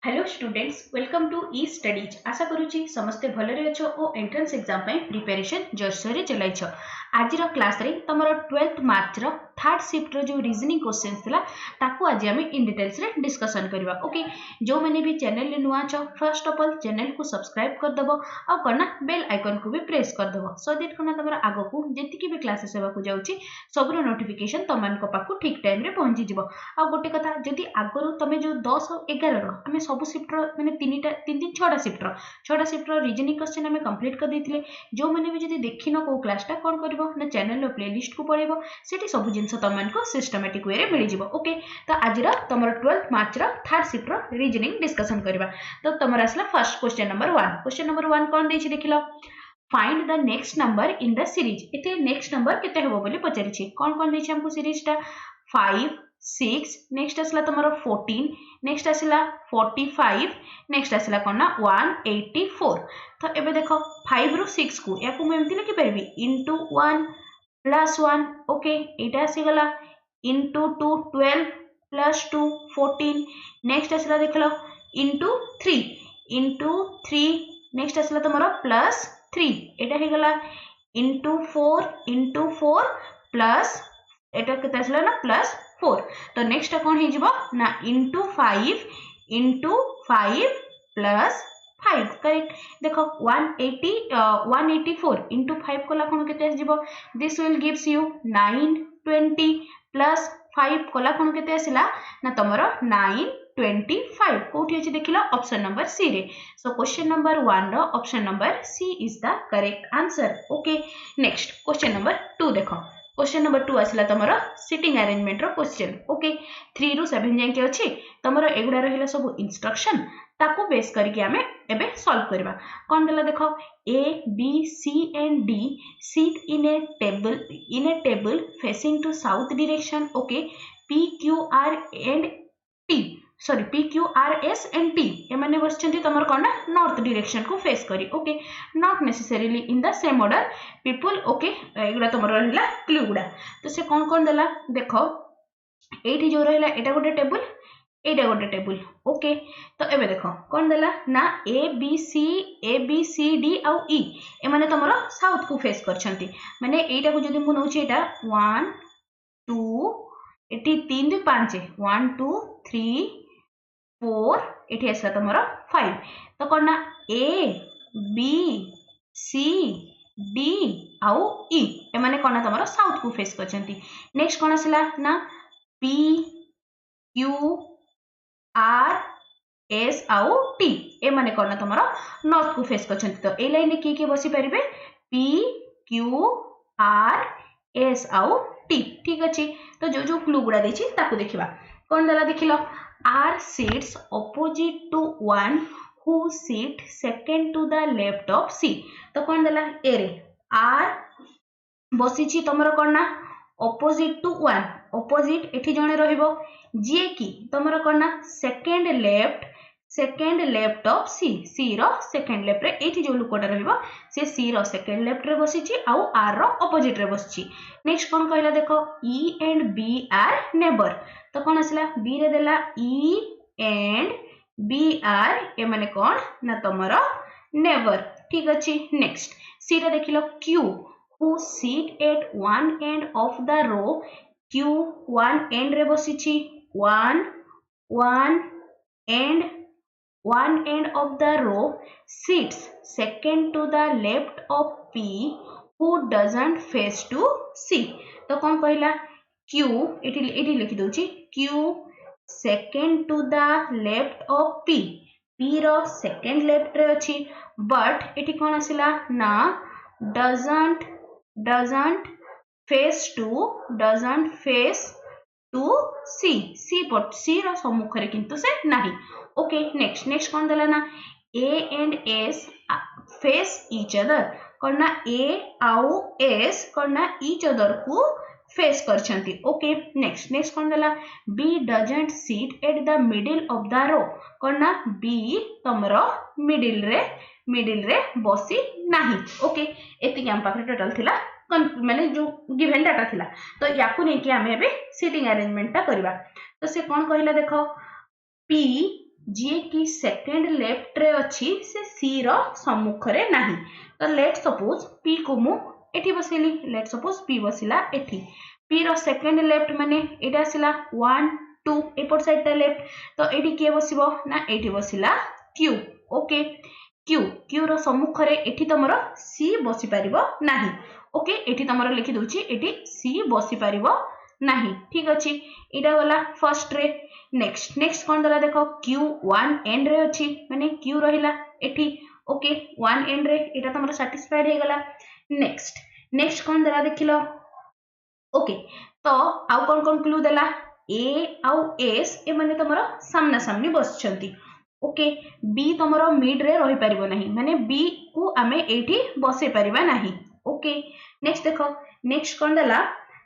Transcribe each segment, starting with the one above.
Hello students welcome to E studies आशा करुच्ची समस्ते भलरे अच्छो और एंट्रेंस एग्जाम पे प्रिपरेशन जोरसोर चलाइछ। आज क्लास रे तमरो 12th मार्च रो थर्ड शिफ्ट रो जो रीजनिंग क्वेश्चंस थिला ताकू आज हम इन डिटेल्स रे डिस्कशन करबा। ओके, जो माने भी चैनल ले नुआ छ फर्स्ट ऑफ ऑल चैनल को सब्सक्राइब कर दबो आ करना बेल आइकन को भी प्रेस कर दबो सो दैट करना तमरो आगो को जेतिकी भी क्लासेस हेबा को जाउची सब रो नोटिफिकेशन तमन को पाकू ठीक टाइम रे पहुंची जिवो। आ गोटे कथा जदी आगरो तमे जो 10 और 11 रो हमें सब शिफ्ट माने तीन तीन 6टा शिफ्ट रीजनिंग क्वेश्चन हमें कंप्लीट कर देथिले। जो माने भी जदी देखिनो को क्लास टा कोन करबो ना चैनल रो प्लेलिस्ट को पढेबो सेठी सब जिंस तमन को सिस्टमैटिक वे रे मिली जिवो। ओके, तो आज रो तमरो 12th मार्च रो थर्ड शिफ्ट रो रीजनिंग डिस्कशन करबा। तो तमरो असला first question number 1। Question number 1 कोन देछि देखिलो, find the next number in the series. एते नेक्स्ट नंबर केते हेबो बोली पचारि छी। कोन कोन देछि हमको सीरीज टा 5 6 नेक्स्ट आसला तमरो 14 नेक्स्ट आसला 45 नेक्स्ट आसला कोन ना 184। तो एबे देखो 5 रु 6 को याकू मैं एमति लिखि परबी इनटू 1 प्लस 1। ओके, एटा आसी गला इनटू 2 12 प्लस 2 14 नेक्स्ट आसला देखलो इनटू 3 नेक्स्ट आसला तमरो प्लस 3 एटा हे गला इनटू 4 प्लस एटा केते आसला ना प्लस 4। तो नेक्स्ट कौन हे जिवो ना इनटू 5 प्लस 5 करेक्ट। देखो 184 इनटू 5 कला कोन केते आजिवो this will gives you 920 plus 5 कला कोन केते आसिला ना तमरो 925 कोठी अछि देखिलो ऑप्शन नंबर सी रे। सो क्वेश्चन नंबर 1 रो option number C is the correct answer. Okay, next question number 2 देखो। क्वेश्चन नंबर 2 आसला तमरो सिटिंग अरेंजमेंट रो क्वेश्चन। ओके, 3 रु 7 जाय के अछि तमरो एगुडा रहिला सब इंस्ट्रक्शन ताको बेस करके हमें एबे सॉल्व करबा। कोन देला देखो A B C and D sit in a table facing to south direction. Okay, p q r and t sorry p q r s and t एमाने बसचंती तमर कोन ना नॉर्थ डायरेक्शन को फेस करी। Okay, not necessarily in the same order people. Okay, एगुडा तमर रहला clue गुडा। तो से कोन कोन देला देखो एठी जो रहला एटा गोटे टेबल एटा गोटे टेबल। ओके, तो एबे देखो कोन देला ना ए बी सी डी आउ ई एमाने तमरो साउथ को फेस करछंती माने एटा को जदी मु नउची एटा 1 2 एटी 3 2 5 1 2 3 4 एठी आसला तमरो 5। तो कोन ना ए बी सी डी आउ ई एमाने कोन ना तमरो साउथ को फेस करछंती। नेक्स्ट कोन आसला ना पी क्यू आर एस आउ टी एमाने कोन ना तमरो नॉर्थ को फेस करछंती। तो ए लाइन रे के बसी परिबे पी क्यू आर एस आउ टी। ठीक अछि, तो जो जो क्लू गुडा देछि ताकू देखिबा। कोन दला देखिलो R sits opposite to one who sit second to the left of C. तो कोन दला ए रे आर बसिछि तमरो कोन ना ऑपोजिट टू वन ऑपोजिट एठी जणे रहिबो जे की तमरो कोन ना second left of C C row second left रे एठी जो लुकोटा रहिबो से सी रो सेकंड लेफ्ट रे बसिछि आउ आर रो ऑपोजिट रे बसिछि। नेक्स्ट कोन कहला देखो E and B are neighbour. तो कोन आसला बी रे देला ई एंड बी आर ए माने कोन ना तमरो नेबर। ठीक अछि, नेक्स्ट सी रे देखिलो Q who sit at one end of the row Q one end रे बसिछि 1 एंड one end of the row sits second to the left of P who doesn't face to C। तो कौन कहला Q eighty लिखि दोची Q second to the left of P row second left रे अछि but eighty कौन आसिला ना doesn't face to C पट C रो सम्मुख रे किंतु से नाही। ओके, नेक्स्ट कौन देला ना A and S face each other करना ए आउ एस करना ईच अदर को फेस करछंती। ओके, नेक्स्ट कौन देला B doesn't sit at the middle of the row करना बी तमरो मिडिल रे बसी नाही। ओके, एति हम पाखरे टोटल थिला माने जो गिवन डाटा थिला। तो याकू नै कि हमें बे सीटिंग अरेंजमेंट ता करबा। तो से कोन कहला देखो पी जी की सेकेंड लेफ्ट रे अच्छी से सी रो सम्मुख रे नाही तो लेट सपोज पी को मु एठी बसेली लेट सपोज पी बसिला एठी पी रो सेकेंड लेफ्ट माने एटा आसिला 1 2 एपट साइड टा लेफ्ट तो एठी के बसिबो ना एठी बसिला Q okay Q Q rho सम्मुख रे एठी तमरो सी बसि परिबो नाही ओके एठी तमरो लिखि दोची एठी सी बसि परिबो नाही ठीक अछि एटा गला फर्स्ट रे नेक्स्ट नेक्स्ट कौन दला देख क्यू वन एंड रे अच्छी माने क्यू रहिला एठी ओके वन एंड रे एटा तमरो सैटिस्फाइड हे गला नेक्स्ट नेक्स्ट कौन दला देखिलो ओके तो आउ कौन क्लू देला ए आउ एस ए माने तमरो सामना सामनी बसछंती ओके बी तमरो मिड रे रहि परिबो नाही माने बी को आमे एठी बसे परिबा नाही ओके नेक्स्ट देखो नेक्स्ट कौन दला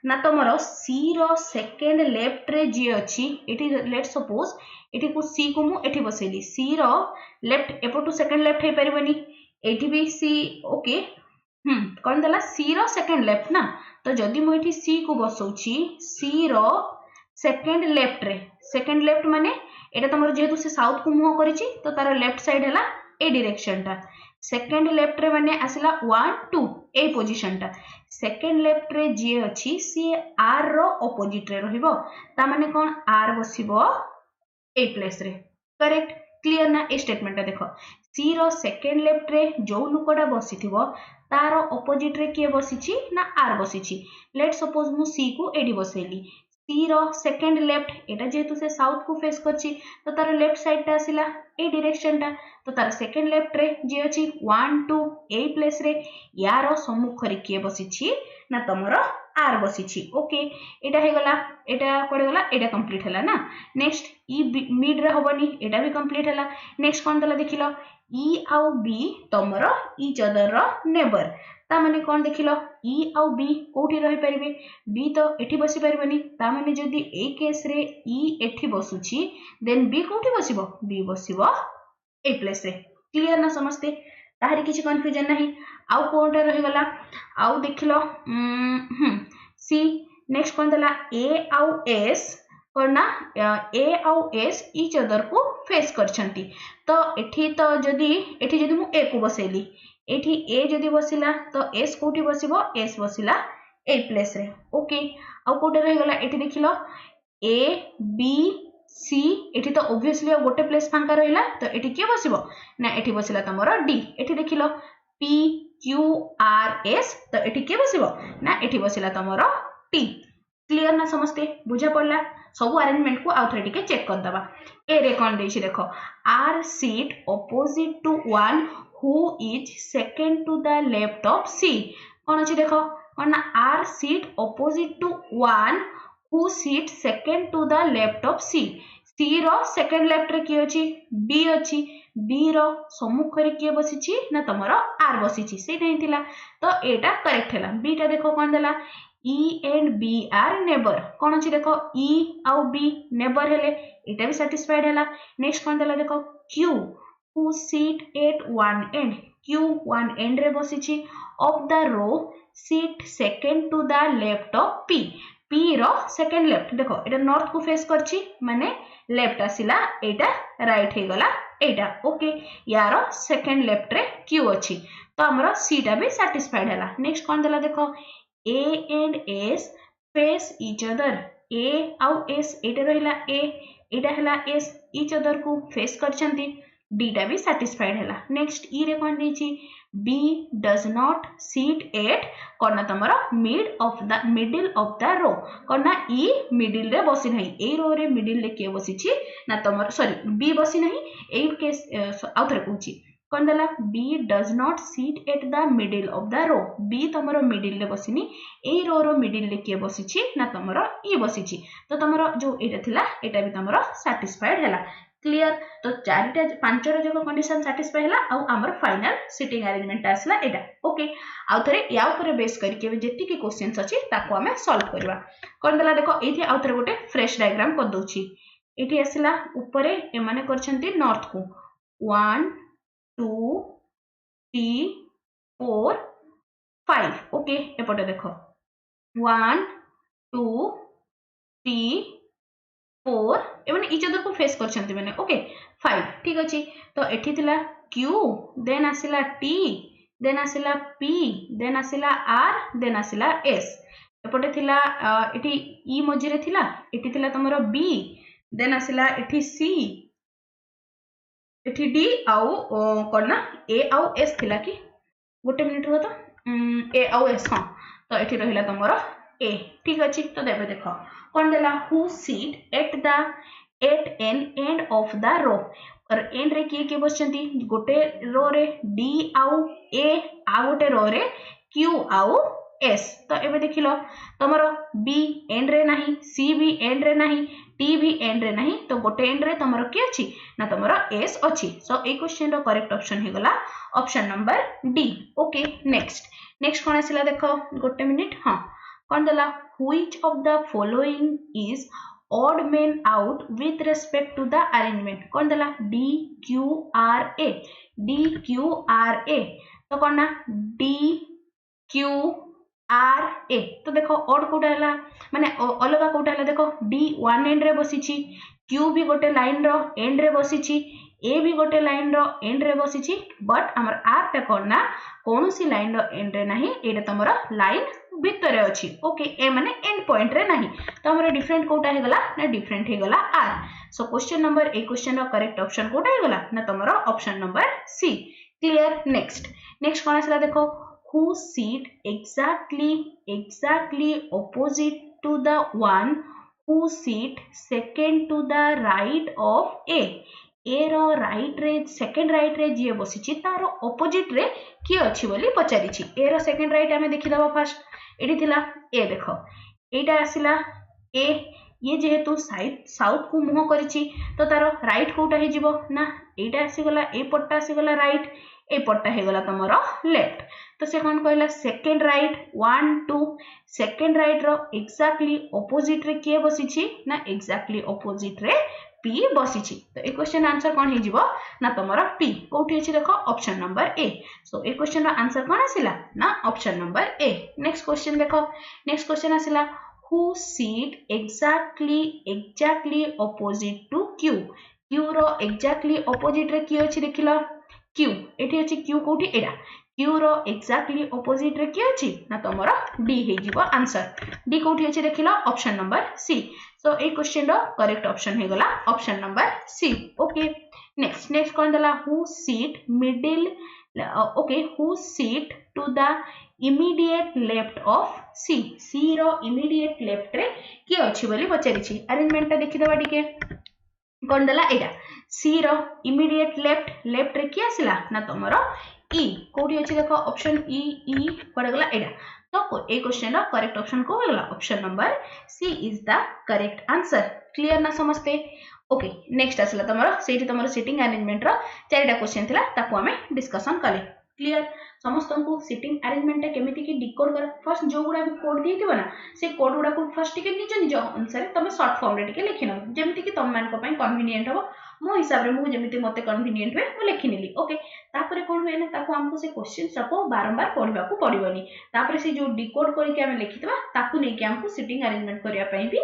ना तुमर सी रो सेकेंड लेफ्ट रे जी अच्छी एटी लेट सपोज एटी को सी को मु एटी बसेली सी रो लेफ्ट एपटू सेकेंड लेफ्ट हे परिबनी एटी भी सी ओके कौन दला सी रो सेकेंड लेफ्ट ना तो जदि मु एटी सी को बसौची सी रो सेकेंड लेफ्ट माने एटा तमर जेहेतु से साउथ को मुह करिछि तो तार लेफ्ट साइड हैला ए डायरेक्शन टा सेकेंड लेफ्ट रे माने आसिला 1 2 ए पोजीशन टा सेकेंड लेफ्ट रे जी अच्छी सी आर रो ऑपोजिट रे रहिबो ता माने कोन आर बसिबो ए प्लेस रे करेक्ट क्लियर ना ए स्टेटमेंट देखो सी रो सेकेंड लेफ्ट रे जो लुकोडा बसिथिबो तार ऑपोजिट रे के बसिछि ना आर बसिछि लेट सपोज मु सी को एडी बसेली सी रो सेकेंड लेफ्ट एटा जेहेतु से साउथ को फेस करछि तो तार लेफ्ट साइड टा आसिला ए डायरेक्शन टा तो तार सेकेंड लेफ्ट रे जे अछि 1 2 ए प्लेस रे यार सम्मुख रे के बसिछि ना तमरो आर बसिछि ओके एटा हे गला एटा कोडे गला एटा कंप्लीट हला ना नेक्स्ट ई मिड रे होबनी एटा भी कंप्लीट हला नेक्स्ट कोन दला देखिलो ई आउ बी तमरो ईच अदर रो नेबर ता माने कोन देखिलो ई आउ बी कोठी रहि परिबे बी तो एठी बसि परिबनी ता माने जदी ए केस रे ई एठी बसुछि देन बी कोठी बसिबो बी बसिबो ए प्लेस रे क्लियर ना समझते ताहारी किछि कंफ्यूजन नाही आउ कोनटा रहि गला आउ देखिलो सी नेक्स्ट कोन दला ए आउ एस करना ए आउ एस ईच अदर को फेस करछंती तो एठी जदी मु ए को बसेली एठी ए जदी बसिला तो एस कोठी बसिबो एस बसिला ए प्लेस रे ओके आउ कोटे रहि गला एठी देखिलो ए बी सी एठी तो ऑब्वियसली गोटे प्लेस फांका रहिला तो एठी के बसिबो ना एठी बसिला तमरो डी एठी देखिलो पी क्यू आर एस तो एठी के बसिबो ना एठी बसिला तमरो टी क्लियर ना समझते बुझा पड़ला सब अरेंजमेंट को आउ थरे टिके चेक कर दबा ए रे कोन देछि देखो R seat opposite to one who is second to the left of C कोन अछि देखो कोन ना R seat opposite to one who sit second to the left of C C row second left रे की अछि बी रो सम्मुख रे के बसिछि ना तमरो आर बसिछि से नहीं थिला तो एटा करेक्ट हैला बी टा देखो कोन देला E and B are neighbor कौन अच्छी देखो E आउ B neighbor हेले इटा भी satisfied हैला नेक्स्ट कौन देला देखो Q who sit at one end Q one end रे बसिछि of the row sit second to the left of P P रो सेकंड लेफ्ट देखो एटा नॉर्थ को फेस करछि माने लेफ्ट आसिला एटा राइट हे गला एटा ओके यारो सेकंड लेफ्ट रे Q अछि तो हमरो C टा भी satisfied हैला नेक्स्ट कौन देला देखो A and S face each other A आउ S एटा रहिला A एटा हला S each other को फेस करछंती D टा भी satisfied हैला नेक्स्ट E रे कोन देछि B does not sit at कोन तमरो मिडिल ऑफ द रो कोन E मिडिल रे बसि नाही ए रो रे मिडिल रे के बसिछि ना तमरो सॉरी B बसि नाही ए केस आउथरे कहूछि कोन दला B does not sit at the middle of the row B तमरो मिडिल रे बसिनी ए रो रो मिडिल रे के बसिछि ना तमरो E बसिछि तो तमरो जो एटा थिला एटा भी तमरो सैटिस्फाइड हैला क्लियर तो चारिटा पांचटा जको कंडीशन सैटिस्फाई हैला आ हमर फाइनल सिटिंग अरेंजमेंट आसला एटा ओके आ थरे या ऊपर बेस करके जेति के क्वेश्चंस अछि ताको हमें सॉल्व करबा कोन दला देखो एथि आ थरे गोटे फ्रेश डायग्राम कर दोछि एथि आसला ऊपर ए माने करछंती नॉर्थ को 1 2 3 4 5 ओके एपटे देखो 1 2 3 4 एवं इच अदर को फेस करछंती माने ओके 5 ठीक अछि तो एठी थिला Q देन आसिला T देन आसिला P देन आसिला R देन आसिला S एपटे थिला एठी E मझिरे थिला एठी थिला तमरो B देन आसिला एठी C एठी D आउ कोन ना A आउ S थिला कि गोटे मिनिट हो तो A आउ S हां तो एठी रहिला तमरो A ठीक अछि तो देबे देखो कोन देला who sit at an end of the row और एंड रे किए बसचंती गोटे रो रे D आउ A आ गोटे रो रे Q आउ S तो एबे देखिलो तमरो B एंड रे नाही C भी एंड रे नाही T भी एंड रे नाही तो गोटे एंड रे तमरो की अछि ना तमरो S अछि सो ए क्वेश्चन रो करेक्ट ऑप्शन हे गला option number D okay next कोन आसिला देखो गोटे मिनिट हां कोन देला which of the following is odd man out with respect to the arrangement कोन देला D Q R A तो कोन ना D Q R A तो देखो odd कोटा हला माने अलगा कोटा हला देखो D one end रे बसिची Q भी गोटे लाइन रो एंड रे बसिची A भी गोटे लाइन रो एंड रे बसिची बट हमर R टा कोन ना कोनोसी लाइन रो एंड रे नाही एटा तमरो लाइन भितरे अछि ओके ए माने एंड पॉइंट रे नाही तो हमर डिफरेंट कोटा हे गला ना डिफरेंट हे गला R सो क्वेश्चन नंबर ए क्वेश्चन रो करेक्ट ऑप्शन कोटा हे गला ना तमरो option number C clear next कोन आसला देखो who sit exactly opposite to the one who sit second to the right of A रो राइट रे सेकंड राइट रे जे बसिची तारो ऑपोजिट रे की अछि बोली पचारिची ए रो सेकंड राइट हमें देखि दबा फर्स्ट एडी थिला ए देखो एटा आसिला ए ये जेहेतु साउथ को मुह करिची तो तारो राइट कोटा हे जिवो ना एटा आसी गला ए पट्टा आसी गला राइट ए पट्टा हे गला तमरो लेफ्ट तो से कोन कहला सेकंड राइट 1 2 सेकंड राइट रो एक्जेक्टली ऑपोजिट रे के बसिची ना एक्जेक्टली ऑपोजिट रे P बसिची तो ए क्वेश्चन आंसर कोन हे जिवो ना तमरो P कोठी अछि देखो ऑप्शन नंबर A सो ए क्वेश्चन रो आंसर कोन आसिला ना option number A next question देखो नेक्स्ट क्वेश्चन आसिला who sit exactly opposite to Q Q रो exactly opposite रे की अछि देखिलो Q एठी अछि Q कोठी एडा Q रो exactly opposite रे की अछि ना तमरो D हे जिवो आंसर D कोठी अछि देखिलो ऑप्शन नंबर C सो ए क्वेश्चन रो करेक्ट ऑप्शन हे गला option number C okay next कोन दला who sit middle okay who sit to the immediate left of C रो इमीडिएट लेफ्ट रे की अछि बोली पचारिछि अरेंजमेंट ता देखि दबा टिके कोन दला एटा C रो इमीडिएट लेफ्ट रे की आसिला ना तमरो E कोठी अछि देखो ऑप्शन E पड़ गला एटा तो ए क्वेश्चन रो करेक्ट ऑप्शन को होगला option number C is the correct answer clear ना समझते ओके नेक्स्ट आसला तमरो सेठी तमरो सिटिंग अरेंजमेंट रो चारिटा क्वेश्चन थिला ताको हमें डिस्कशन कले क्लियर समस्त को सिटिंग अरेंजमेंट केमिति की डिकोड कर फर्स्ट जो गुडा भी कोड दिथिबो ना से कोड गुडा को फर्स्ट टिके निज अनुसार तमे शॉर्ट फॉर्म रे टिके लिखिनो जेमिति की तम मान को पई कन्वीनियंट हो मो हिसाब रे मु जेमिति मते कन्वीनियंट वे मु लिखि नेली ओके तापरे कोन होय ना ताको हमको से क्वेश्चन को बारंबार पढिबा को पड़िबोनी तापरे से जो डिकोड करी के हम लिखितबा ताको नै के हमको सिटिंग अरेंजमेंट करिया पई भी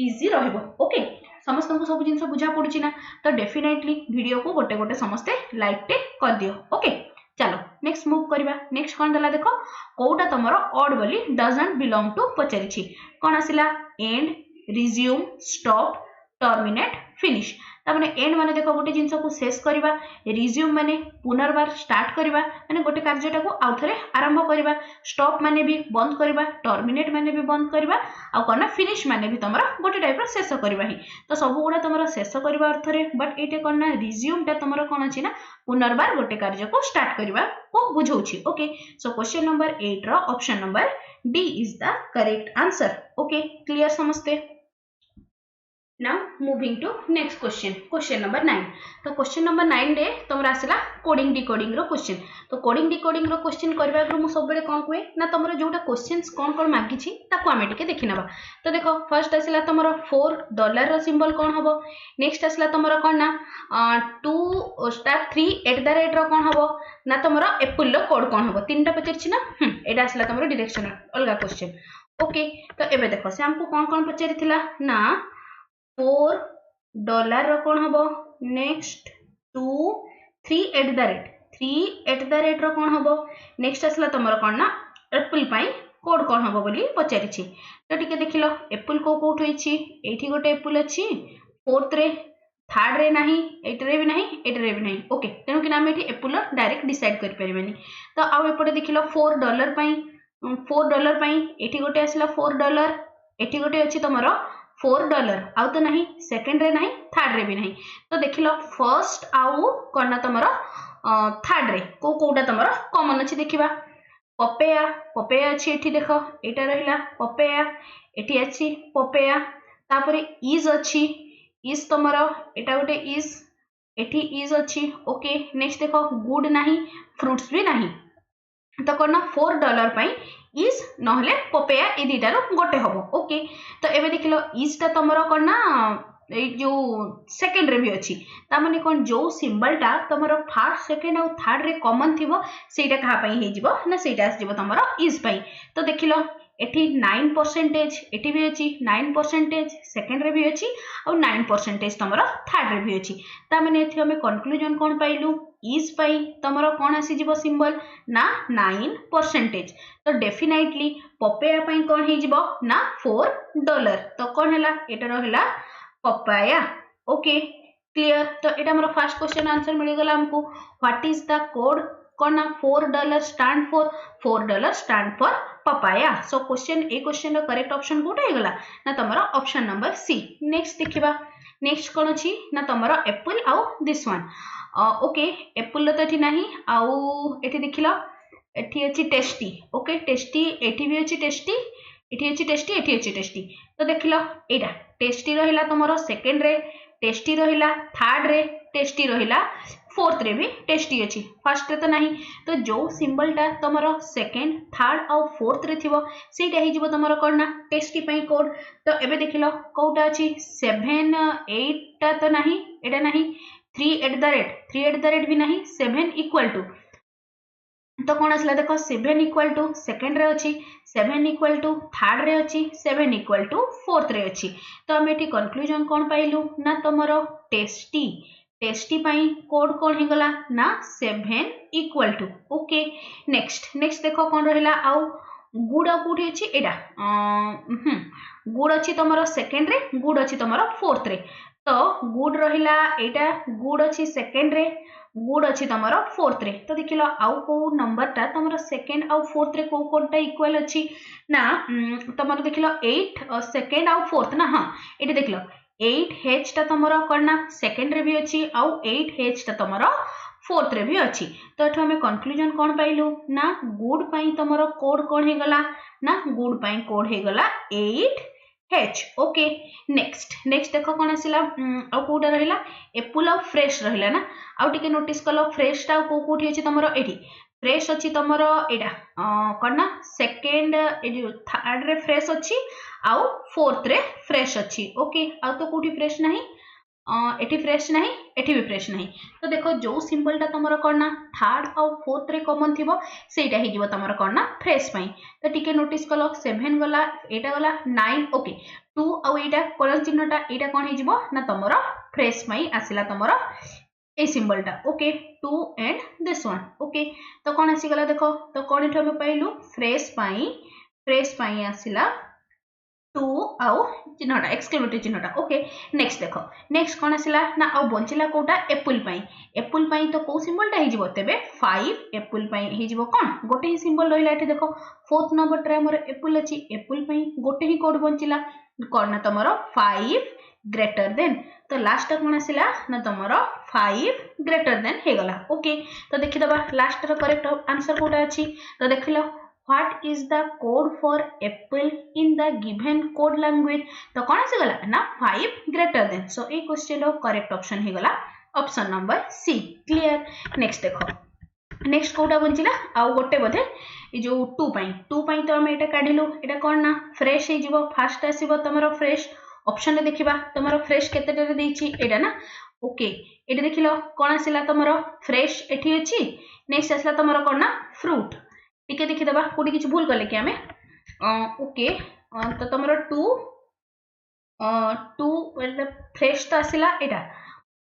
इजी रहबो ओके समस्त को सब जिंस बुझा पड़ुची ना तो डेफिनेटली वीडियो को गोटे गोटे समस्ते लाइक टे कर दियो ओके चलो नेक्स्ट मूव करबा नेक्स्ट कोन दला देखो कोटा तमरो ऑड बोली डजंट बिलोंग टू पचारिछि कोन आसिला end resume stop terminate finish तामाने एंड माने देखो गोटे जिंस को शेष करबा रिज्यूम माने पुनर्बार स्टार्ट करबा माने गोटे कार्यटा को आउथरे आरंभ करबा स्टॉप माने भी बंद करबा टर्मिनेट माने भी बंद करबा आ कोन फिनिश माने भी तमरो गोटे टाइप रो शेष करबा ही तो सब गुडा तमरो शेष करबा अर्थ रे बट एटे कोन ना रिज्यूम ता तमरो कोन अछि ना पुनर्बार गोटे कार्य को स्टार्ट करबा को बुझौछि ओके सो क्वेश्चन नंबर 8 रो option number D is the correct answer okay clear समझते Now moving to next question number 9 तो question number 9 रे तमरा आसला कोडिंग डिकोडिंग रो क्वेश्चन तो कोडिंग डिकोडिंग रो क्वेश्चन करबा गरो मु सब बेले कोन कोए ना तमरो जोटा क्वेश्चंस कोन कोन मागी छी ताको आमे टिके देखिनबा तो देखो फर्स्ट आसला तमरो $4 रो सिंबल कोन हबो नेक्स्ट आसला तमरो कोन ना 2*3 रो कोन हबो ना तमरो एप्पल रो कोड कोन हबो तीनटा पचर छी ना एटा आसला तमरो डायरेक्शनल अलगा क्वेश्चन ओके तो एबे देखो से हमको कोन कोन पचरी थिला ना $4 रो कोन हबो next 2 3 at the rate 3 at the rate रो कोन हबो नेक्स्ट आसला तमरो कोन ना एप्पल पई कोड कोन हबो बोली पचारिछि तो टिके देखिलो एप्पल को कोठ होइछि एठी गोटे एप्पल अछि फोर्थ रे थर्ड रे नाही एटरे भी नाही एटरे भी नाही ओके तेनु कि नाम एठी एप्पल डायरेक्ट डिसाइड कर परबेनी तो आउ एपटे देखिलो $4 पई $4 पई एठी गोटे आसला $4 एठी गोटे अछि तमरो $4 आउ तो नहीं सेकंड रे नहीं थर्ड रे भी नहीं तो देखिलो फर्स्ट आउ कोन तमरो थर्ड रे को कोटा तमरो कॉमन अछि देखिबा पपेया पपेया अछि एठी देखो एटा रहिला पपेया एठी अछि पपेया तापरे इज अछि इज तमरो एटा गोटे इज एठी इज अछि ओके नेक्स्ट देखो गुड नाही फ्रूट्स भी नाही तो कोन $4 पई इज नहले पपेया ए दीटार गोटे हबो ओके तो एबे देखिलो इज ता तमरो कोन ना ए जो सेकंड रे भी अछि ता माने कोन जो सिंबल ता तमरो फर्स्ट सेकंड और थर्ड रे कॉमन थिबो सेटा कहा पई हे जिवो ना सेटा आस जिवो तमरो इज पई तो देखिलो एठी 9% एठी भी अछि 9% सेकंड रे भी अछि और 9% तमरो थर्ड रे भी अछि ता माने एथि हमें कंक्लूजन कोन पाइलु इज पई तमरो कोन आसी जिवो सिंबल ना 9% तो डेफिनेटली पपेया पई कोन हे जिवो ना $4 तो कोन हला एटा रहला पपाया ओके क्लियर तो एटा हमर फर्स्ट क्वेश्चन आंसर मिल गला हमको व्हाट इज द कोड कोन $4 stand for $4 stand for papaya so question ए क्वेश्चन रो करेक्ट ऑप्शन कोटा हे गला ना तमरो ऑप्शन नंबर सी नेक्स्ट देखिबा नेक्स्ट कोन अछि ना तमरो एप्पल आउ दिस वन ओके एप्पल तो एठी नाही आउ एठी देखिलो एठी अछि टेस्टी ओके टेस्टी एठी भी अछि टेस्टी एठी अछि टेस्टी एठी अछि टेस्टी तो देखिलो एटा टेस्टी रहिला तमरो सेकंड रे टेस्टी रहिला थर्ड रे टेस्टी रहिला फोर्थ रे भी टेस्टी अछि फर्स्ट रे तो नहीं तो जो सिंबल टा तमरो सेकंड थर्ड और फोर्थ रे थिबो सेटा हे जिवो तमरो कोना टेस्टी पई कोड तो एबे देखिलो कोटा अछि 7 8 ता तो नहीं एटा नहीं 3 एट द रेट भी नहीं 7 इक्वल टू तो कौन आसला देखो 7 इक्वल टू सेकंड रे अछि 7 इक्वल टू थर्ड रे अछि 7 इक्वल टू फोर्थ रे अछि तो हम एठी कंक्लूजन कोन पाइलु ना तमरो टेस्टी टेस्टी पई कोड कोन हे गला ना 7 इक्वल टू ओके नेक्स्ट देखो कोन रहला आउ गुड कोठी अछि एडा गुड अछि तमरो सेकंड रे गुड अछि तमरो फोर्थ रे तो गुड रहिला एटा गुड अछि सेकंड रे गुड अछि तमरो फोर्थ रे तो देखिलो आउ को नंबर ता तमरो सेकंड और फोर्थ रे को कोनटा इक्वल अछि ना तमरो देखिलो 8 सेकंड और फोर्थ ना हां एटी देखिलो 8h ता तमरो करना सेकंड रे भी अछि आउ 8h ता तमरो फोर्थ रे भी अछि तो एठो हमें कंक्लूजन कोन पाइलु ना गुड पई तमरो कोड कोन हे गला ना गुड पई कोड हे गला 8h ओके नेक्स्ट देखो कोन आसिला आ कोटा रहिला एप्पल और फ्रेश रहिला ना आ टिके नोटिस कलो फ्रेश ता को कोठी अछि तमरो एठी फ्रेश अछि तमरो एडा करना सेकंड ए जो थर्ड रे फ्रेश अछि आउ फोर्थ रे फ्रेश अछि ओके आ तो कोठी फ्रेश नहीं एठी फ्रेश नहीं एठी भी फ्रेश नहीं तो देखो जो सिंबल ता तमरो करना थर्ड और फोर्थ रे कॉमन थिबो सेटा हे जिवो तमरो करना फ्रेश पई तो टिके नोटिस कलो 7 गला एटा गला 9 ओके 2 और एटा कलर चिन्हटा एटा कोन हे जिवो ना तमरो फ्रेश पई आसिला तमरो ए सिंबल टा okay 2 and this one okay तो कोन आसी गला देखो तो कोन एठो हम पाइलु फ्रेश पई आसिला 2 आउ चिन्हटा एक्सक्लेमेटरी चिन्हटा ओके नेक्स्ट देखो नेक्स्ट कोन आसिला ना आउ बंचिला कोटा एप्पल पई तो को सिंबल टा हे जिवो तेबे 5 एप्पल पई हे जिवो कोन गोटे ही सिंबल रहिला एठी देखो फोर्थ नंबर रे हमर एप्पल अछि एप्पल पई गोटे ही कोड बंचिला कोन ना तमरो 5 ग्रेटर देन तो लास्ट कोन आसिला ना तमरो 5 ग्रेटर देन हे गला ओके तो देखि दबा लास्ट रो करेक्ट आंसर कोटा अछि तो देखिलो what is the code for apple in the given code language तो कौन से गला ना 5 greater than so ए क्वेश्चन रो करेक्ट ऑप्शन हे गला option number C clear next देखो नेक्स्ट कोटा बंचिला आउ गोटे बोधे ए जो 2 पई तो हम एटा काढिलु एटा कोन ना फ्रेश हे जिवो फर्स्ट आसीबो तमरो फ्रेश ऑप्शन रे देखिबा तमरो फ्रेश केतेटा रे देछि एटा ना ओके एटा देखिलो कोन आसिला तमरो फ्रेश एठी अछि नेक्स्ट आसिला तमरो कोन ना फ्रूट टिके देखि दबा कोडी किछ भूल करले कि हमें ओके तो तमरो 2 2 फ्रेश तो आसला एटा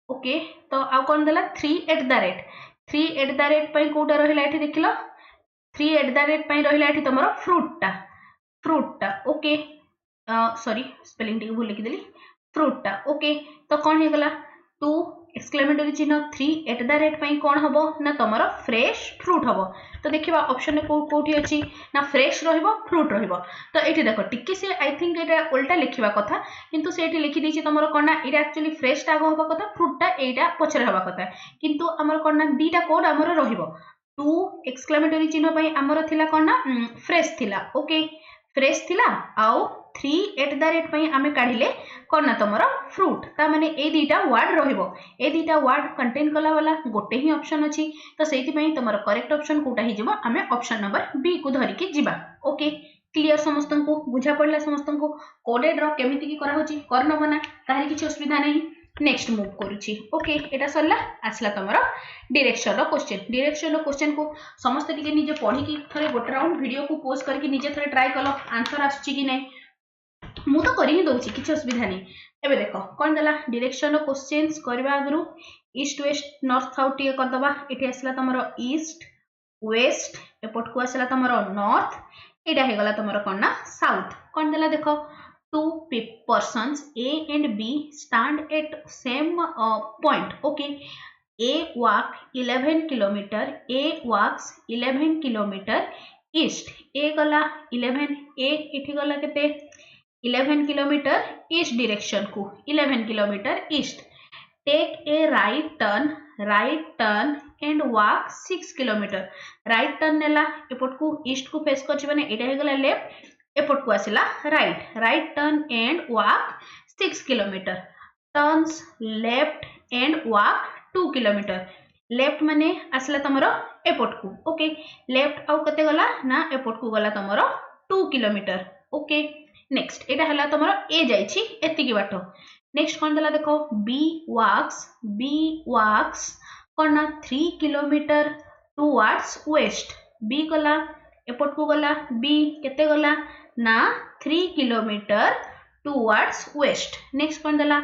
ओके तो आउ कौन देला 3 at the rate 3 at the rate पई कोटा रहिला एठी देखिलो 3 एट द रेट पई रहिला एठी तमरो फ्रूटटा ओके सॉरी स्पेलिंग टी भूल लिखि देली फ्रूटटा ओके तो कौन हे गला 2 एक्सक्लेमेटरी चिन्ह 3 एट द रेट पई कौन हबो ना तमरो फ्रेश फ्रूट हबो तो देखिबा ऑप्शन कोठी अछि ना फ्रेश रहिबो फ्रूट रहिबो तो एठी देखो टिके से आई थिंक एटा उल्टा लिखिबा कथा किंतु से एठी लिखि दिछि तमरो कोन ना एटा एक्चुअली फ्रेश टा हबा कथा फ्रूट टा एटा पछरे हबा कथा किंतु हमर कोन ना दीटा कोड हमर रहिबो 2 एक्सक्लेमेटरी चिन्ह पई हमर थिला कोन ना फ्रेश थिला ओके फ्रेश थिला आउ 3 एट द रेट पई आमे काढिले कोन ना तमरो फ्रूट ता माने ए दीटा वर्ड रहिबो ए दीटा वर्ड कंटेन कला वाला गोटे ही ऑप्शन अछि तो सेति पई तमरो करेक्ट ऑप्शन कोटा ही जिवो आमे ऑप्शन नंबर बी को धरि के जिबा ओके क्लियर समस्त को बुझा पड़ला समस्त को कोडेड रो केमिति की करा होची करनो बना काहे किछि असुविधा नहीं नेक्स्ट मूव करूची ओके एटा सरला आसला तमरो डायरेक्शन रो क्वेश्चन को समस्त टिके निजे पढी की थरे गोटे राउंड वीडियो को पोस्ट करके निजे थरे ट्राई कलो आंसर आछी कि नै मु तो करी ही दउची किछि असुविधा नहीं एबे देखो कोन देला डायरेक्शन रो क्वेश्चंस करबा आगरु ईस्ट वेस्ट नॉर्थ साउथ टिके कर दबा एठी आसला तमरो ईस्ट वेस्ट एपट को आसला तमरो नॉर्थ एटा हे गला तमरो कोन ना साउथ कोन देला देखो two persons A and B stand at same point okay A walk 11 kilometer A walks 11 kilometer east A गला 11 A इठी गला केते 11 kilometer east direction को 11 kilometer east take a right turn and walk 6 kilometer right turn नेला एपट को east को face करछि माने एटा हे गला लेफ्ट एपट को आसिला right turn and walk 6 kilometre turns left and walk 2 kilometre left माने आसिला तमरो एपट को ओके लेफ्ट आउ कते गला ना एपट को गला तमरो 2 किलोमीटर ओके नेक्स्ट एटा हला तमरो ए जाईछि एति की बाटो नेक्स्ट कोन दला देखो बी वॉक्स कोन 3 किलोमीटर टुवर्ड्स वेस्ट बी गला एपट को गला बी केते गला ना 3 किलोमीटर टुवर्ड्स वेस्ट नेक्स्ट कोन दला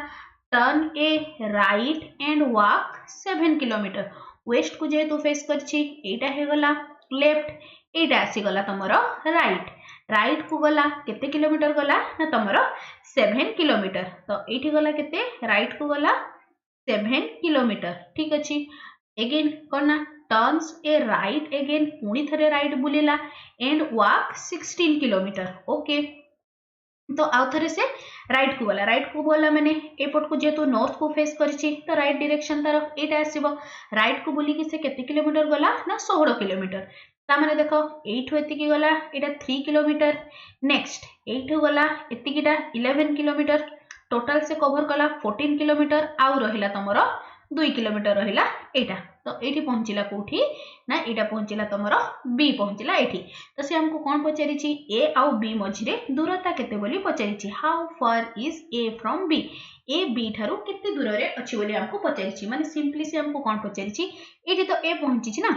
turn A right and walk 7 kilometre west को जे तो फेस करछि एटा हे गला लेफ्ट एटा आसी गला तमरो राइट को गला केते किलोमीटर गला ना तमरो 7 किलोमीटर तो एठी गला केते राइट को गला 7 किलोमीटर ठीक अछि अगेन कोन turns a right again पुणी थरे राइट बुलेला एंड वॉक 16 किलोमीटर ओके तो आउ थरे से राइट को बोला माने एपट को जेतो नॉर्थ को फेस करछि तो राइट डायरेक्शन तार एटा आसीबो राइट को बोली कि से केते किलोमीटर गला ना 16 किलोमीटर ता माने देखो 8 एति की गला एटा 3 किलोमीटर नेक्स्ट 8 गला एति कीटा 11 किलोमीटर टोटल से कवर कला 14 किलोमीटर आउ रहिला तमरो 2 किलोमीटर रहिला एटा तो एठी पहुंचिला कोठी ना एटा पहुंचिला तमरो बी पहुंचिला एठी तो से हमको कोन पचारिछि ए आउ बी मझिरे दूरता केते बोली पचारिछि how far is A from B A B थारु केते दूर रे अछि बोली हमको पचारिछि माने सिंपली से हमको कोन पचारिछि एठी तो ए पहुंचिछि ना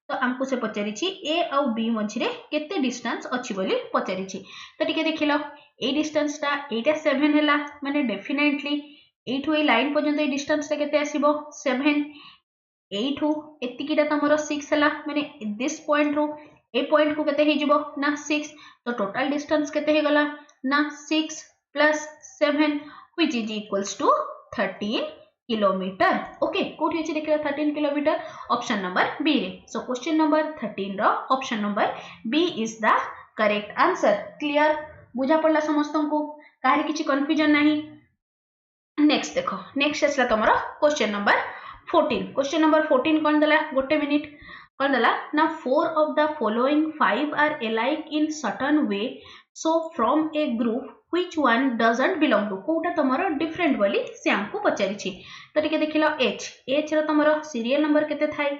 तो हमको से पचारिछि ए आउ बी मझिरे केते डिस्टेंस अछि बोली पचारिछि तो टिके देखिलो ए डिस्टेंस ता एटा 7 हैला माने डेफिनेटली एठु ए लाइन पर्यंत ए डिस्टेंस ता केते आसीबो 7 8 एतिकीटा तमरो 6 हला माने दिस पॉइंट रो ए पॉइंट को केते हे जिवो ना 6 तो टोटल डिस्टेंस केते हे गला ना 6 + 7 which is equals to 13 kilometre okay कोठी अछि देखिला 13 किलोमीटर ऑप्शन नंबर बी रे सो क्वेश्चन नंबर 13 रो option number B is the correct answer clear बुझा पड़ला समस्तन को काहे किछि कंफ्यूजन नाही नेक्स्ट देखो नेक्स्ट असला तमरो क्वेश्चन नंबर 14 क्वेश्चन नंबर 14 कौन दला गोटे मिनिट कौन दला ना 4 of the following 5 are alike in certain way so from a group which one doesn't belong to कोटा तमरो डिफरेंट बोली से हमको पचारिछि तो टिके देखिलो एच रो तमरो सीरियल नंबर केते थाई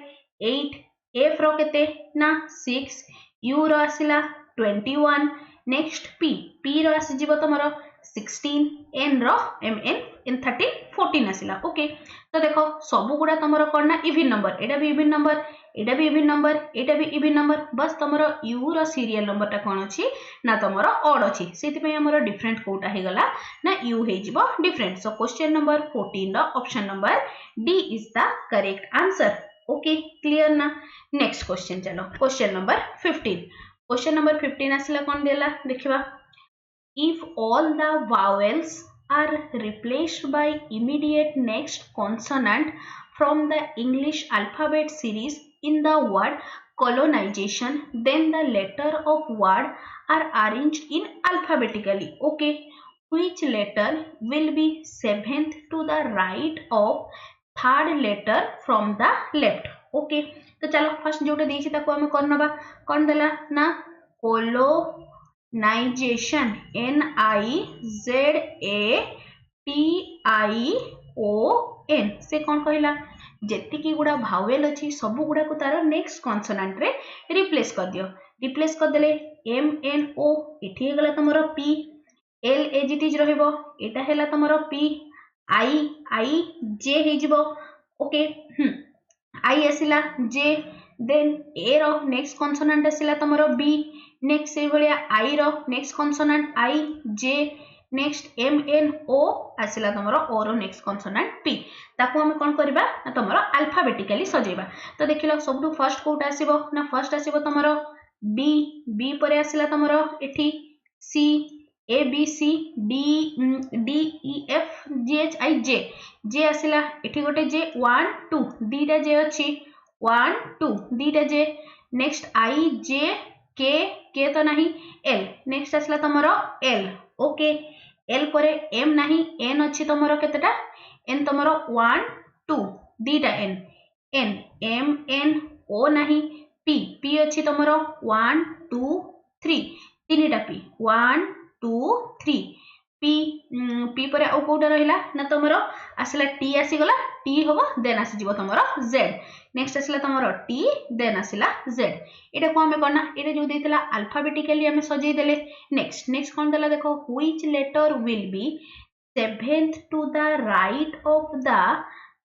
8 एफ रो केते ना 6 यू रो आसिला 21 नेक्स्ट पी रो आसी जीवो तमरो 16 n रो mn n 13 14 आसिला ओके तो देखो सब गुडा तमरो कोन ना इवन नंबर एटा भी इवन नंबर एटा भी इवन नंबर एटा भी इवन नंबर बस तमरो u रो सीरियल नंबर टा कोन अछि ना तमरो ऑड अछि सेति पय हमरो डिफरेंट कोटा हे गला ना u हे जिवो डिफरेंट सो क्वेश्चन नंबर 14 रो option number D is the correct answer okay clear ना नेक्स्ट क्वेश्चन चलो क्वेश्चन नंबर 15 क्वेश्चन नंबर 15 आसिला कोन देला देखिबा if all the vowels are replaced by immediate next consonant from the English alphabet series in the word colonization, then the letter of word are arranged in alphabetically. Okay, which letter will be seventh to the right of third letter from the left? Okay, तो चलो first Jote देछि ताको हमें करनबा कोन देला ना कोलो नाइजेशन NIZATION से कौन कहला जेतिकी गुडा भावेल अछि सब गुडा को तार नेक्स्ट कॉन्सोनेंट रे रिप्लेस कर दियो रिप्लेस कर देले MNO एठी हे गला तमरो P L as it is रहइबो एटा हेला तमरो P I J हे जिवो ओके I आसिला J देन A रो नेक्स्ट कॉन्सोनेंट आसिला तमरो B नेक्स्ट से भलिया I रो next consonant I J next MNO आसिला तमरो O रो नेक्स्ट कॉन्सोनेंट P ताको हम कोन करबा ना तमरो अल्फाबेटिकली सजेबा तो देखिलो सबटु फर्स्ट कोटा आसीबो ना फर्स्ट आसीबो तमरो B परे आसिला तमरो एठी C A B C D E F G H I J आसिला एठी गोटे J 1 2 दीटा J अछि 1 2 दीटा J next I J K तो नहीं L नेक्स्ट आसला तमरो L ओके L परे M नहीं N अछि तमरो केतेटा N तमरो 1 2 दीटा N M N O नहीं P अछि तमरो 1 2 3 तीनटा P 1 2 3 P परे आ कोटा रहिला ना तमरो आसला T आसी गला T होबो देन आसी जिवो तमरो Z नेक्स्ट आसला तमरो T देन आसला Z एटा को हमें करना एटा जो देतला अल्फाबेटिकली हमें सजै देले नेक्स्ट कोन देला देखो which letter will be seventh to the right of the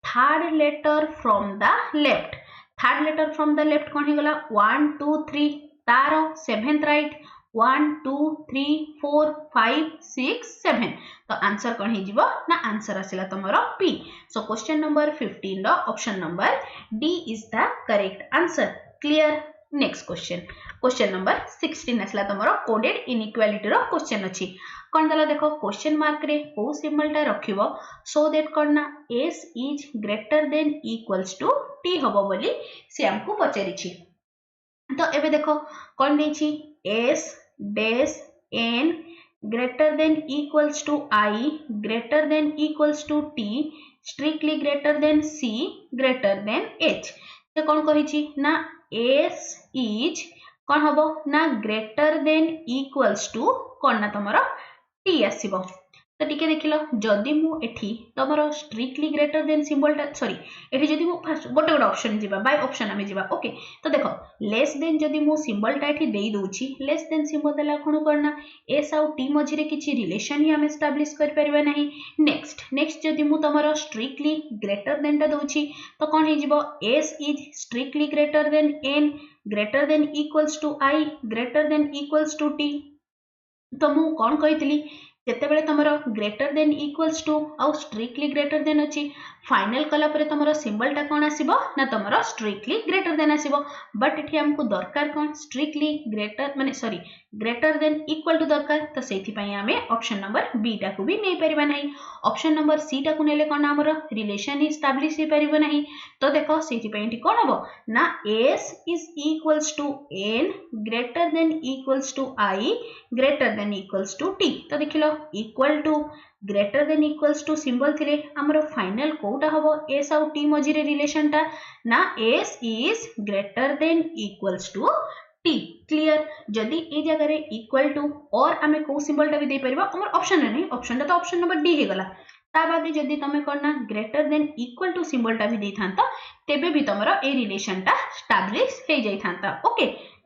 third letter from the left third letter from the left कोन हे गला 1 2 3 तारो सेवेंथ राइट 1 2 3 4 5 6 7 तो आंसर कौन ही जीवो ना आंसर आसिला तमरो P सो क्वेश्चन नंबर 15 रो option number D is the correct answer clear next question number 16 आसिला तमरो कोडेड इनइक्वालिटी रो क्वेश्चन अछि कोन दला देखो क्वेश्चन मार्क रे को सिंबल टा रखिबो सो दैट करना S is greater than equals to T होबो बोली से हमको पचारि छी तो एबे देखो कोन देछि S dash N greater than equals to I greater than equals to T strictly greater than C greater than H तो कौन कहिछि ना S is कौन हबो ना greater than equals to कौन ना तमरो T आसीबो तो टिके देखिलो जदी मु एठी तमरो स्ट्रिक्टली ग्रेटर देन सिंबल टा सॉरी एठी जदी मु फर्स्ट गोटे ऑप्शन जिबा बाय ऑप्शन हमें जिबा ओके तो देखो लेस देन जदी मु सिंबल टा एठी देई दोछि लेस देन सिंबल देला कोन करना s आउ t मझी रे किछि रिलेशन ही हम एस्टैब्लिश कर परबा नहीं नेक्स्ट जदी मु तमरो स्ट्रिक्टली ग्रेटर देन टा दोछि तो कोन हे जिवो s is strictly greater than n greater than equals to i greater than equals to t तो मु कोन कहितली जेते बेले तमरो ग्रेटर देन इक्वल्स टू आउ स्ट्रिक्टली ग्रेटर देन अछि फाइनल कला परे तमरो सिंबल टा कोन आसीबो ना तमरो स्ट्रिक्टली ग्रेटर देन आसीबो बट एठी हमको दरकार कोन स्ट्रिक्टली ग्रेटर माने sorry greater than equal to दरकार तो सेथि पई हमें ऑप्शन नंबर बी टा को भी नै परबा नहीं ऑप्शन नंबर सी टा को नेले कोन हमरो रिलेशन एस्टैब्लिश हे परबो नहीं तो देखो सेथि पई एठी कोन हबो ना s is equals to n greater than equals to i greater than equals to t तो देखिलो equal to greater than equals to symbol थिले हमरो फाइनल कोटा हबो s आउ t मझी रे रिलेशन टा ना s is greater than equals to t clear जदी ए जगह रे इक्वल टू और हमें को सिंबल टा भी दे परबा हमर ऑप्शन नहीं ऑप्शन टा तो ऑप्शन नंबर डी हे गला ता बाद जदी तमे करना greater than equal to symbol टा भी दे थांता तेबे भी तमरो ए रिलेशन टा एस्टैब्लिश हे जाई थांता ओके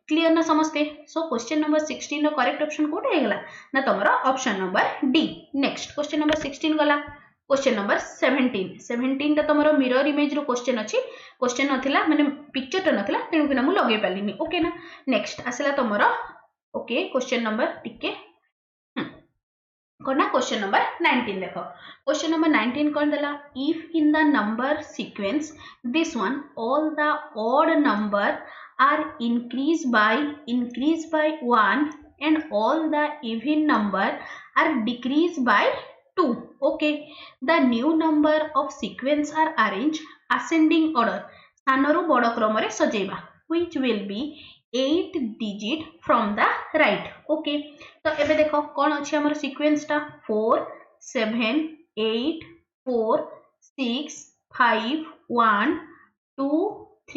क्लियर ना समस्ते सो क्वेश्चन नंबर 16 रो करेक्ट ऑप्शन कोड हेगला ना तमरो option number D next question number 16 गला क्वेश्चन नंबर 17 टा तमरो मिरर इमेज रो क्वेश्चन अछि क्वेश्चन नथिला माने पिक्चर टा नथिला तेनु बिना मु लगे पालिनी ओके ना नेक्स्ट आसला तमरो ओके क्वेश्चन नंबर टिके कौन क्वेश्चन नंबर 19 देखो क्वेश्चन नंबर 19 कौन देला if in the number sequence this one all the odd number are increased by 1 and all the even number are decreased by 2 okay the new number of sequence are arranged ascending order स्थानरु बड़ क्रम रे सजेबा which will be 8 digit from the right okay तो एबे देखो कोन अछि हमर sequence टा 4 7 8 4 6 5 1 2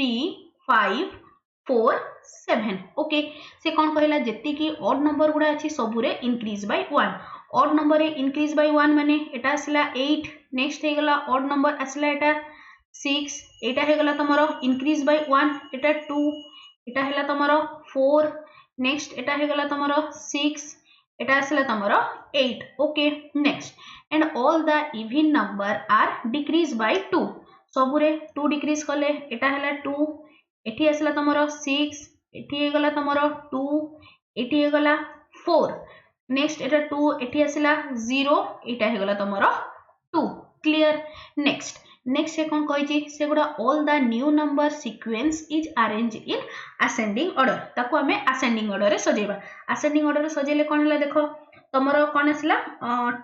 3 5 4 7 okay से कौन कहला जेती की ऑड नंबर गुडा अछि सबुरे इंक्रीज बाय 1 ऑड नंबर रे इंक्रीज बाय 1 माने एटा आसला 8 नेक्स्ट हे गला ऑड नंबर आसला एटा 6 एटा हे गला तमरो इंक्रीज बाय 1 एटा 2 एटा हेला तमरो 4 नेक्स्ट एटा हे गला तमरो 6 एटा आसला तमरो 8 okay next and all the even numbers are decrease by 2 सबुरे 2 डिक्रीज कले एटा हेला 2 एठी आसला तमरो 6 एठी हे गला तमरो 2 एठी हे गला 4 नेक्स्ट एटा 2 एठी आसला 0 एटा हे गला तमरो 2 क्लियर नेक्स्ट से कोन कहै छी से गुडा all the new number sequence is arrange in ascending order ताको हमें असेंडिंग ऑर्डर रे सजेबा असेंडिंग ऑर्डर रे सजेले कोन हला देखो तमरो कोन आसला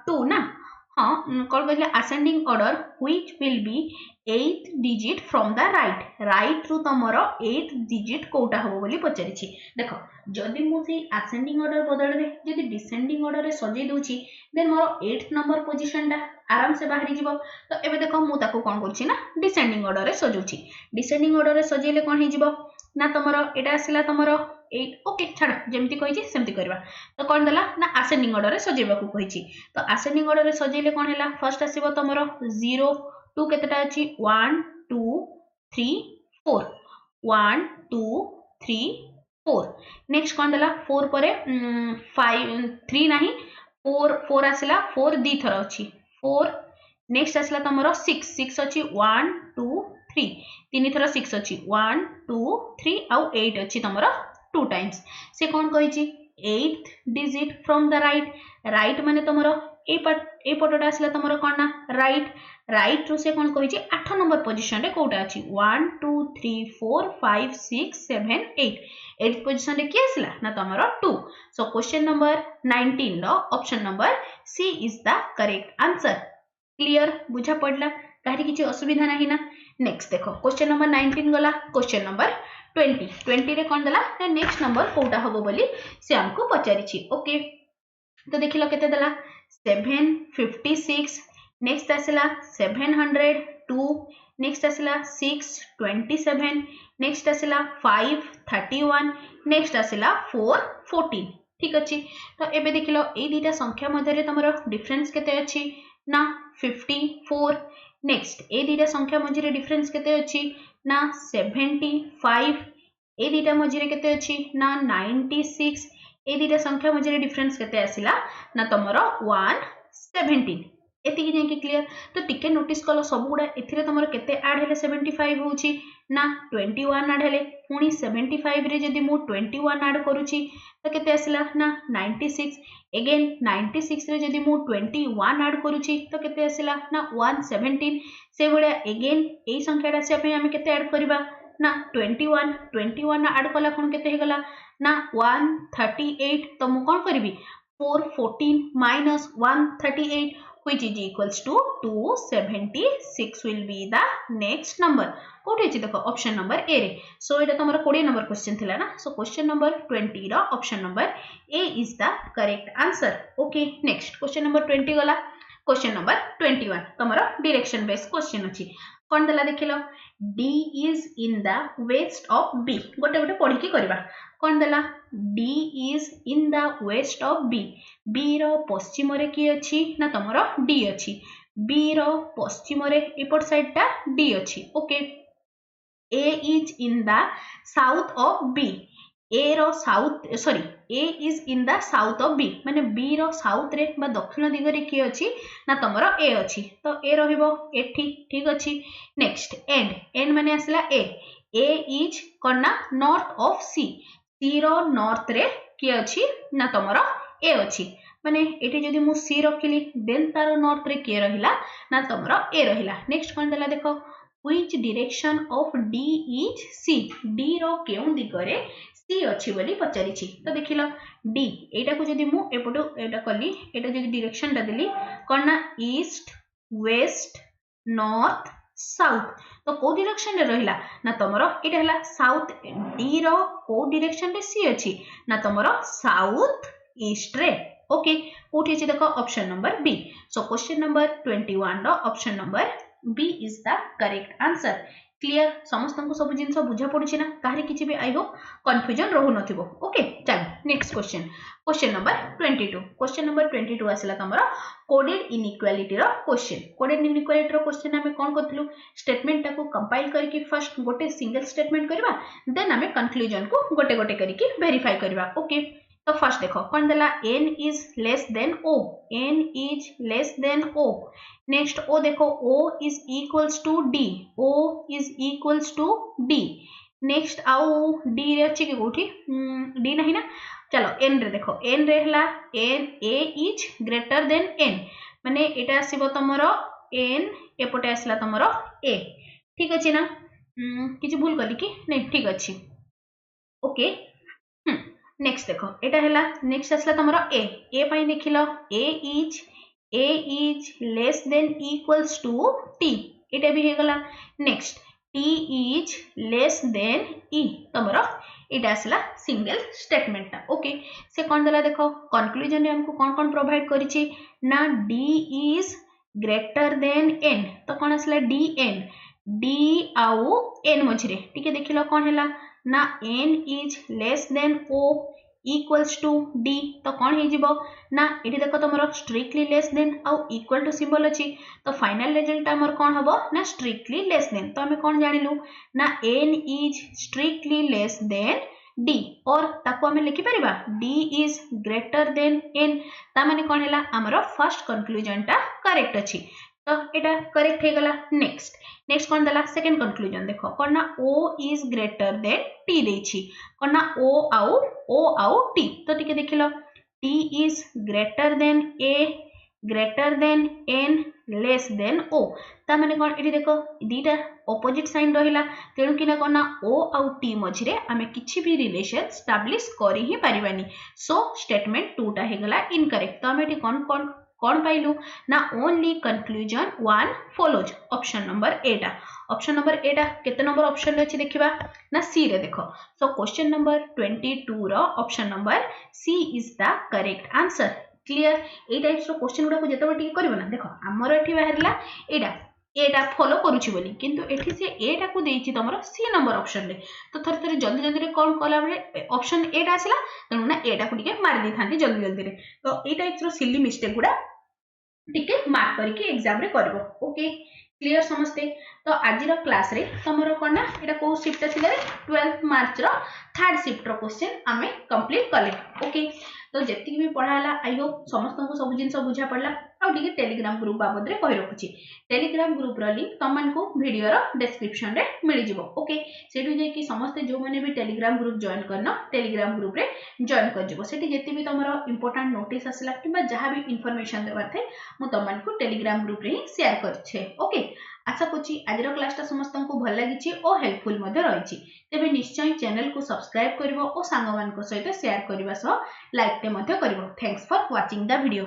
2 ना हाँ कौन कहले ascending order which will be 8th digit from the right रु तमरो 8th डिजिट कोटा हो बोली पचारि छी देखो जदि मु से असेंडिंग ऑर्डर बदल रे जदि डिसेंडिंग ऑर्डर रे सजे दोची देन मोर 8th नंबर पोजीशन टा आराम से बाहरी जीवो तो एबे देखो मु ताको कोन करछि ना डिसेंडिंग ऑर्डर रे सजोची डिसेंडिंग ऑर्डर रे सजेले कोन हे जीवो ना तमरो एटा आसिला तमरो 8 ओके छाड़ जेमती कहि छी सेमती करबा तो कोन देला ना असेंडिंग ऑर्डर रे सजेबा को कहि छी तो असेंडिंग ऑर्डर रे सजेले कोन हैला फर्स्ट आसीबो तमरो 0 2 केतेटा अछि 1 2 3 4 1 2 3 4 नेक्स्ट कोन देला 4 परे 5 3 नाही 4 आसिला 4 दी थर अछि 4 नेक्स्ट आसिला तमरो 6 अछि 1 2 3 तीन थर 6 अछि 1 2 3 आउ 8 अछि तमरो 2 टाइम्स से कौन कही 8th digit from the right माने तमरो ए पटटा आसला तमरो कोन ना राइट रु से कौन कही 8 नंबर पोजीशन रे कोटा अछि 1 2 3 4 5 6 7 8 8th पोजीशन रे के आसला ना तमरो 2 सो क्वेश्चन नंबर 19 रो option number C is the correct answer clear बुझा पड़ला काहे किछि असुविधा नाही ना नेक्स्ट देखो क्वेश्चन नंबर 19 गला क्वेश्चन नंबर 20 रे कोन दला नेक्स्ट नंबर कोटा होबो बोली से हमको पचारि छी ओके तो देखिलो केते दला 756 नेक्स्ट आसला 702 नेक्स्ट आसला 627 नेक्स्ट आसला 531 नेक्स्ट आसला 414 ठीक अछि तो एबे देखिलो ए दीटा संख्या मध्ये रे तमरो डिफरेंस केते अछि ना 54 नेक्स्ट ए दीटा संख्या मध्ये रे डिफरेंस केते अछि ना 75 ए दीटा मध्ये रे केते अछि ना 96 ए दीटा संख्या मध्ये रे डिफरेंस केते आसिला ना तमरो 117 एति कि जे क्लियर तो टिके नोटिस कलो सब गुडा एथिरे तमरो केते ऐड हेले 75 होउची ना 21 ऐड हेले पुनी 75 रे जदी मु 21 ऐड करूची तो केते आसिला ना 96 अगेन 96 रे जदी मु 21 ऐड करूची तो केते आसिला ना 117 से बडा अगेन ए संख्याटा से पे हम केते ऐड करबा ना 21 ऐड कला कोन केते हे गला ना 138 तो मु कोन करबी 414 minus 138 which is equals to 276 will be the next number कोठी अछि देखो ऑप्शन नंबर ए रे सो एटा तमरो 20 नंबर क्वेश्चन थिला ना सो क्वेश्चन नंबर 20 रो option number A is the correct answer okay next question number 20 गला क्वेश्चन नंबर 21 तमरो डायरेक्शन बेस्ड क्वेश्चन अछि कोन दला देखिलो D is in the west of B गोटे गोटे पढी के करबा कोन दला D is in the west of B B रो पश्चिम रे की अछि ना तमरो D अछि B रो पश्चिम रे एपट साइड टा D अछि okay A is in the south of B A रो south sorry A is in the south of B माने बी रो साउथ रे बा दक्षिण दिग रे की अछि ना तमरो ए अछि तो ए रहिबो एठी ठीक अछि नेक्स्ट एंड माने आसला ए इज करना नॉर्थ ऑफ सी रो नॉर्थ रे की अछि ना तमरो ए अछि माने एठी जदी मु सी रखिली देन तारो नॉर्थ रे के रहिला ना तमरो ए रहिला नेक्स्ट कोन देला देखो which direction of D is C D रो केउ दिगरे C अछि बोली पचारिछि तो देखिलो D एटा को जदी मु एपटो एटा कली एटा जदी डायरेक्शन टा देली कोन ना ईस्ट वेस्ट नॉर्थ साउथ तो को डायरेक्शन रे रहिला ना तमरो एटा हला साउथ D रो को डायरेक्शन रे C अछि ना तमरो साउथ ईस्ट रे ओके कोठी अछि देखो option number B so question number 21 रो option number B is the correct answer clear समस्त को सब जिंस बुझा पड़ुछि ना काहे किछि भी आई होप कंफ्यूजन रहु नथिबो ओके चलो नेक्स्ट क्वेश्चन नंबर 22 आसला तमरा कोडेड इनइक्वालिटी रो क्वेश्चन हमें कोन करथलु स्टेटमेंट टाको कंपाइल करके फर्स्ट गोटे सिंगल स्टेटमेंट करबा देन हमें कंक्लूजन को गोटे गोटे करके वेरीफाई करबा ओके तो फर्स्ट देखो कौन देला n is less than o n is less than o next o देखो o is equals to d o is equals to d next आउ d रे अछि के कोठी d नहीं ना चलो n रे देखो n रे हला n a is greater than n माने एटा आसीबो तमरो n एपटे आसला तमरो a ठीक अछि ना किछि भूल करली कि नहीं ठीक अछि ओके नेक्स्ट देखो एटा हैला नेक्स्ट आसला तमरो ए पाई देखिलो A is less than equals to T एटा भी हे गला next T is less than E तमरो एटा आसला सिंगल स्टेटमेंट ता ओके से कोन देला देखो कंक्लूजन रे हमको कोन प्रोवाइड करिछि ना D is greater than N तो कोन आसला डी एन डी आउ एन मझरे ठीक है देखिलो कोन हैला ना n is less than o equals to d तो कौन हे जिवो ना एठी देखो तमरो स्ट्रिक्टली लेस देन आउ इक्वल टू सिंबल अछि तो फाइनल रिजल्ट हमर कौन हबो ना स्ट्रिक्टली लेस देन तो हमें कौन जानिलु ना n is strictly less than d और ताको हमें लिखि परिबा d is greater than n ता माने कौन हैला हमरो फर्स्ट कंक्लूजन ता करेक्ट अछि तो एटा करेक्ट हे गला नेक्स्ट कोन दला सेकंड कंक्लूजन देखो कोन ना o is greater than t देछि कोन ना o आउ t तो ठीक है देखिलो t is greater then a greater than n less than o ता माने कोन एठी देखो दीटा ऑपोजिट साइन रहिला तेनु किना कोन ना o आउ t मझिरे हमें किछि भी रिलेशन एस्टैब्लिश करि ही परिबानी सो स्टेटमेंट 2 टा हे गला इनकरेक्ट तो हमें एठी कौन पाइलु ना only conclusion 1 follows option number एटा केते नंबर ऑप्शन अछि देखिबा ना सी रे देखो सो क्वेश्चन नंबर 22 रो option number C is the correct answer clear ए टाइप्स रो क्वेश्चन गुडा को जते बटी करबो ना देखो हमर एठी बाहरला एटा फॉलो करूछि बोली किंतु एठी से एटा को देछि तमरो सी नंबर ऑप्शन रे तो थरे जल्दी रे कोन कला बले ऑप्शन एटा आसिला तनु ना एटा को टिके मार दी थांती जल्दी रे तो ए टाइप्स रो सिली मिस्टेक गुडा टिके मार्क करके एग्जाम रे करबो ओके क्लियर समझते तो आज क्लास रे तमरो कोना एटा को शिफ्ट थिले 12 मार्च रो थर्ड शिफ्ट रो क्वेश्चन हमें कंप्लीट कले ओके तो जति भी पढ़ाला आई होप समस्त को सब जिंस बुझा पड़ला आ टिके टेलीग्राम ग्रुप बाबद रे कहि रखुची टेलीग्राम ग्रुप रो लिंक तमन को वीडियो रो डिस्क्रिप्शन रे मिल जिवो ओके सेठु जे कि समस्त जो माने भी टेलीग्राम ग्रुप जॉइन करना टेलीग्राम ग्रुप रे जॉइन कर जिवो सेठी जति भी तमरो इंपोर्टेंट नोटिस आसला किबा जहां भी इंफॉर्मेशन देबार थे मु तमन को टेलीग्राम ग्रुप रे शेयर करछे ओके आशा करछि आज क्लास ता समस्त को भल लागिछि ओ हेल्पफुल मध्ये रहिछि तेबे निश्चय चैनल को सब्सक्राइब करिवो ओ सांगमान को सहित शेयर करबा सह लाइक ते मध्ये करिवो thanks for watching the video.